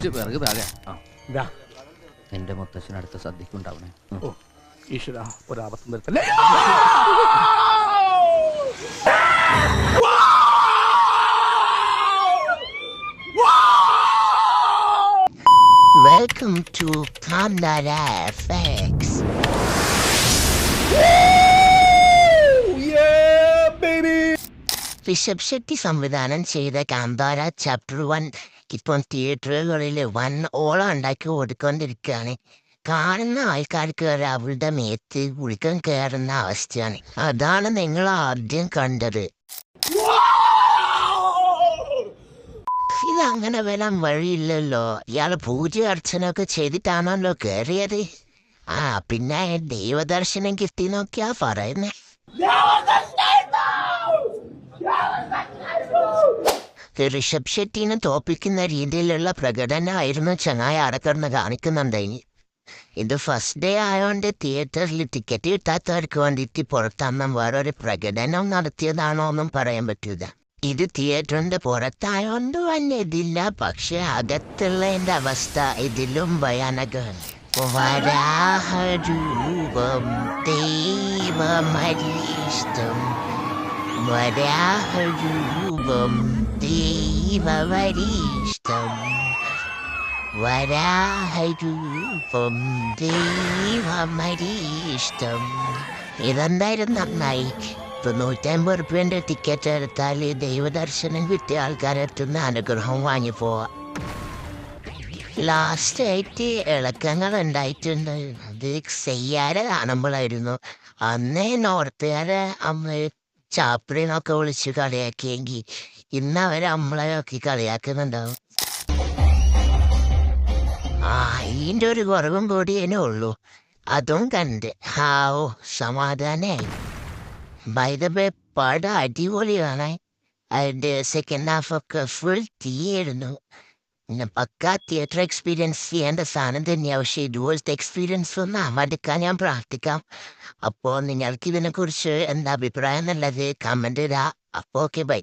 പിറകു താഴെ ഇതാ എന്റെ മുത്തശ്ശനടുത്ത സദ്യക്കുണ്ടാവണേ. ഓ ഈശ്വര ഒരാപത്തും വരുത്തല്ലേ. Welcome to Kandara FX. Rishabh Shetty സംവിധാനം ചെയ്ത കാന്താര ചാപ്റ്റർ 1 ഇപ്പം തിയേറ്ററുകളിൽ വൻ ഓളം ഉണ്ടാക്കി ഓടിക്കൊണ്ടിരിക്കുകയാണ്. കാണുന്ന ആൾക്കാർക്ക് അവളുടെ മേത്ത് കുളിക്കാൻ കയറുന്ന അവസ്ഥയാണ്. അതാണ് നിങ്ങൾ ആദ്യം കണ്ടത്. ഇതങ്ങനെ വരാൻ വഴിയില്ലല്ലോ. ഇയാൾ പൂജ അർച്ചനൊക്കെ ചെയ്തിട്ടാണല്ലോ കയറിയത്. പിന്നെ ദൈവദർശനം കിട്ടി നോക്കിയാ പറയുന്നേ. ഋഷഭ് ഷെട്ടിനെ തോപ്പിക്കുന്ന രീതിയിലുള്ള പ്രകടനമായിരുന്നു ചങ്ങായി അടക്കടന്ന് കാണിക്കുന്നുണ്ടായിന്. ഇത് ഫസ്റ്റ് ഡേ ആയതുകൊണ്ട് തിയേറ്ററിൽ ടിക്കറ്റ് കിട്ടാത്തവർക്ക് വേണ്ടിയിട്ട് പുറത്തമ്മ വേറൊരു പ്രകടനം നടത്തിയതാണോ ഒന്നും പറയാൻ പറ്റൂല. ഇത് തിയേറ്ററിന്റെ പുറത്തായോണ്ട് വന്നിതില്ല. പക്ഷെ അകത്തുള്ളതിന്റെ അവസ്ഥ ഇതിലും ഭയാനകമാണ്. വരാഹരൂപം ദൈവമരീഷ്ടം, വരാഹരൂപം ദൈവമരീഷ്ടം, വരാഹരൂപം ദൈവമരീഷ്ടം. ഇതെന്തായാലും നന്നായി. 950 റുപ്യൻ്റെ ടിക്കറ്റ് എടുത്താൽ ദൈവദർശനം കിട്ടിയ ആൾക്കാരെത്തുന്ന അനുഗ്രഹം വാങ്ങി പോവാം. ലാസ്റ്റ് ആയിട്ട് ഇളക്കങ്ങൾ ഉണ്ടായിട്ടുണ്ട്. അത് ചെയ്യാരെ കാണുമ്പോഴായിരുന്നു. അന്നേ നോർത്തുകാരെ അമ്മ ചാപ്പിളിനൊക്കെ വിളിച്ച് കളിയാക്കിയെങ്കിൽ ഇന്ന് അവർ നമ്മളെയൊക്കെ കളിയാക്കുന്നുണ്ടാവും. ഇതിൻ്റെ ഒരു കുറവും കൂടിയേ ഉള്ളൂ. അതും കണ്ട് ഹാവോ സമാധാനായി. ബൈ ദ വേ പടം അടിപൊളിയാണ്. അതിൻ്റെ സെക്കൻഡ് ഹാഫൊക്കെ ഫുൾ തീയായിരുന്നു. പിന്നെ പക്കാ തിയേറ്റർ എക്സ്പീരിയൻസ് ചെയ്യേണ്ട സാധനം തന്നെയാണ്. പക്ഷേ ഇതുപോലത്തെ എക്സ്പീരിയൻസ് ഒന്ന് മടുക്കാൻ ഞാൻ പ്രാർത്ഥിക്കാം. അപ്പോൾ നിങ്ങൾക്ക് ഇതിനെക്കുറിച്ച് എന്താ അഭിപ്രായം എന്നുള്ളത് കമൻറ്റ് ഇടാം. അപ്പോൾ ഓക്കെ ബൈ.